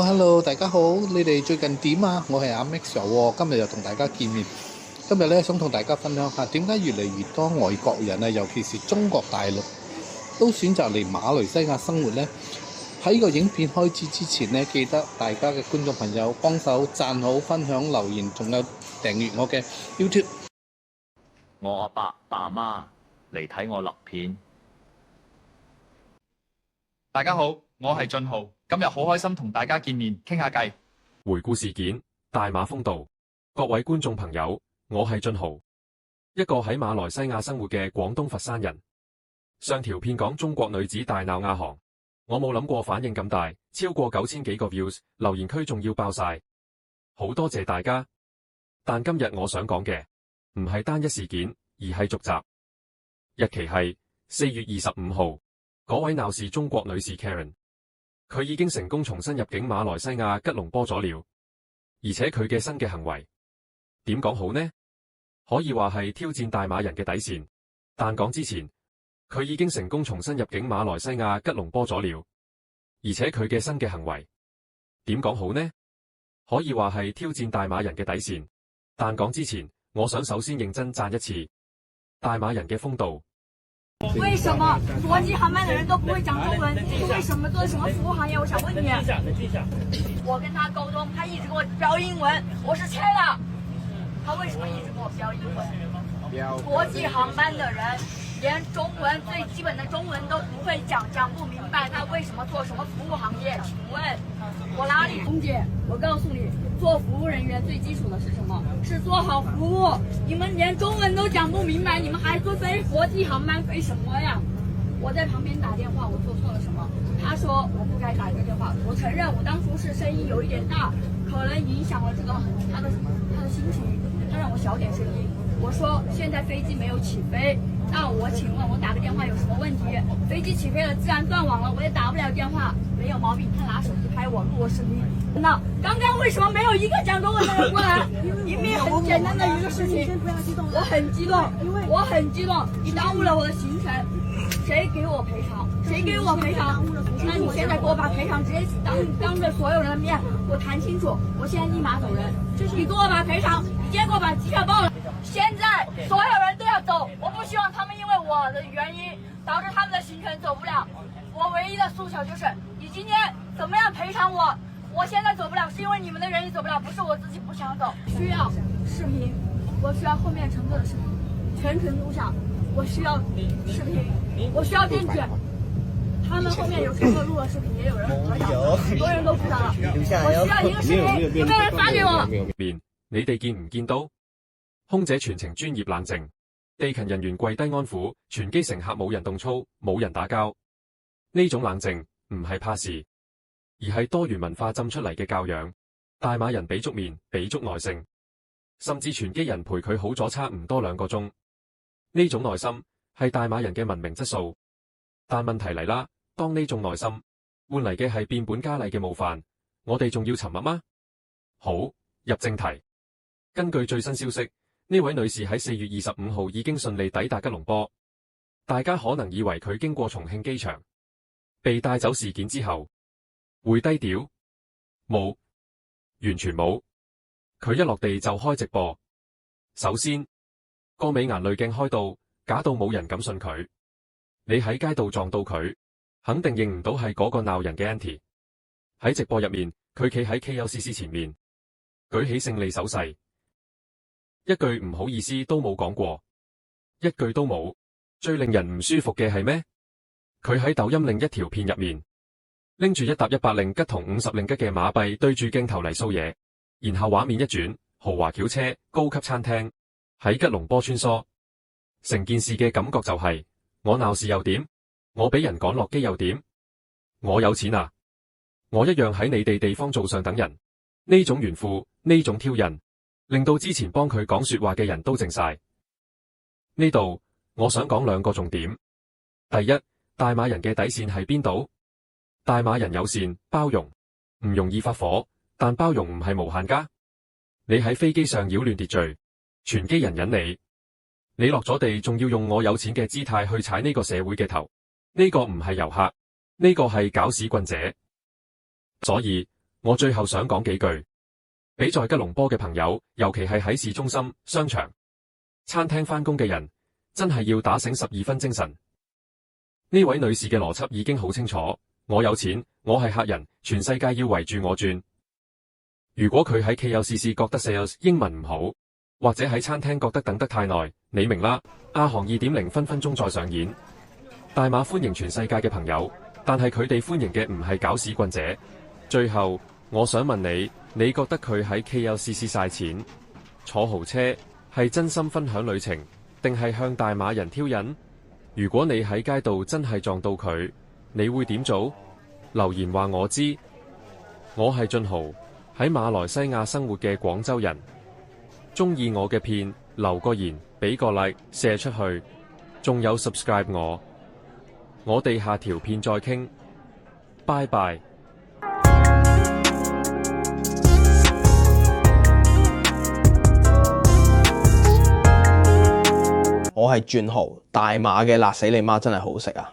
Hello，大家好，你哋最近點啊？我係阿 Max 喎，今日又同大家見面。今日咧想同大家分享下點解越嚟越多外國人啊，尤其是中國大陸，都選擇嚟馬來西亞生活呢。喺個影片開始之前呢，記得大家嘅觀眾朋友幫手讚好、分享、留言，仲有訂閱我嘅 YouTube。我阿爸阿媽嚟睇我立片。大家好，我係俊豪，今日好開心同大家見面，傾下偈。回顧事件，大馬風度。各位觀眾朋友，我係俊豪，一個喺馬來西亞生活嘅廣東佛山人。上條片講中國女子大鬧亞航，我冇諗過反應咁大，超過9000幾個 views， 留言區仲要爆晒，好多謝大家。但今日我想講嘅唔係單一事件，而係續集。日期係4月25號。嗰位鬧事中國女士 Karen， 佢已經成功重新入境馬來西亞吉隆坡咗了，而且佢嘅新嘅行為點講好呢？可以話係挑戰大馬人嘅底線。但講之前，佢已經成功重新入境馬來西亞吉隆坡咗了，而且佢嘅新嘅行為點講好呢？可以話係挑戰大馬人嘅底線。但講之前，我想首先認真讚一次大馬人嘅風度。為什麼國際航班的人都不會講中文？為什麼做什麼服務行業？我想問你。我跟他溝通，他一直給我標英文，我是切了。他為什麼一直給我標英文？國際航班的人連中文最基本的中文都不會講，講不明白，他為什麼做什麼服務行業？請問我哪裡？紅姐，我告訴你，做服務人員最基礎的是什麼？是做好服務。你們連中文都講不明白，你們還說飛國際航班飛什麼呀？我在旁邊打電話，我做錯了什麼？他說我不該打這個電話，我承認我當初是聲音有一點大，可能影響了這個他的心情，他讓我小點聲音。我說現在飛機沒有起飛，那我請問我打個電話有什麼問題？飛機起飛了，自然斷網了，我也打不了電話，沒有毛病。他拿手機拍我，錄我視頻。那剛剛為什麼沒有一個講中文的人過來？明明很簡單的一個事情，我很激動，我很激動，你耽誤了我的行程，誰給我賠償？誰給我賠償？那你現在給我把賠償直接當着所有人的面給我談清楚，我現在立馬走人。你給我把賠償，你今天給我把機票報了。現在所有人都要走，我不希望他們因為我的原因導致他們的行程走不了。我唯一的訴求就是，你今天怎麼樣賠償我？我現在走不了，是因為你們的原因走不了，不是我自己不想走。需要視頻，我需要後面乘客的視頻，全程錄像。我需要視頻，我需要證據。他們後面有乘客錄了視頻，也有人合影，很多人都知道了。我需要一個視頻，有沒有人發給我？面，你哋見唔見到？空姐全程專業冷靜，地勤人員跪低安撫，全機乘客冇人動粗，冇人打交。呢種冷靜唔係怕事，而係多元文化浸出嚟嘅教養。大馬人俾足面，俾足耐性，甚至全機人陪佢好咗差唔多2個鐘。呢種耐心係大馬人嘅文明質素。但問題嚟啦，當呢種耐心換嚟嘅係變本加厲嘅冒犯，我哋仲要沉默嗎？好，入正題。根據最新消息，呢位女士喺4月25號已經順利抵達吉隆坡。大家可能以為佢經過重慶機場被帶走事件之後會低調，冇，完全冇。佢一落地就開直播。首先，個美顏濾鏡開到假到冇人敢信佢。你喺街道撞到佢，肯定認唔到係嗰個鬧人嘅 Auntie。喺直播入面，佢企喺 KLCC 前面，舉起勝利手勢，一句唔好意思都冇講過，一句都冇。最令人唔舒服嘅係咩？佢喺抖音另一條片入面，拎住一沓100令吉同50令吉嘅馬幣對住鏡頭嚟掃嘢，然後畫面一轉，豪華轎車、高級餐廳喺吉隆坡穿梭。成件事嘅感覺就係，我鬧事又點？我俾人趕落機又點？我有錢啊！我一樣喺你哋地方做上等人。呢種炫富，呢種挑釁，令到之前幫佢講說話嘅人都靜晒。呢度我想講2個重點。第一，大馬人嘅底線係邊度？大馬人友善包容，唔容易發火，但包容唔係無限加。你喺飛機上擾亂秩序，全機人忍你落咗地仲要用我有錢嘅姿態去踩呢個社會嘅頭，呢個唔係遊客，呢個係搞屎棍者。所以我最後想講幾句，俾在吉隆坡嘅朋友，尤其係喺市中心、商場、餐廳返工嘅人，真係要打醒12分精神。呢位女士嘅邏輯已經好清楚，我有錢，我係客人，全世界要圍住我轉。如果佢喺 KLCC 覺得 sales 英文唔好，或者喺餐廳覺得等得太耐，你明啦。亞航 2.0 分分鐘再上演。大馬歡迎全世界嘅朋友，但係佢哋歡迎嘅唔係搞屎棍者。最後，我想問你，你覺得佢喺 KLCC 晒錢，坐豪車係真心分享旅程，定係向大馬人挑釁？如果你喺街度真係撞到佢，你會點做？留言話我知。我係俊豪，喺馬來西亞生活嘅廣州人。鍾意我嘅片，留個言，俾個 like， 射出去，仲有 subscribe 我。我哋下條片再傾，拜拜。我係俊豪，大馬嘅辣死你媽真係好食啊！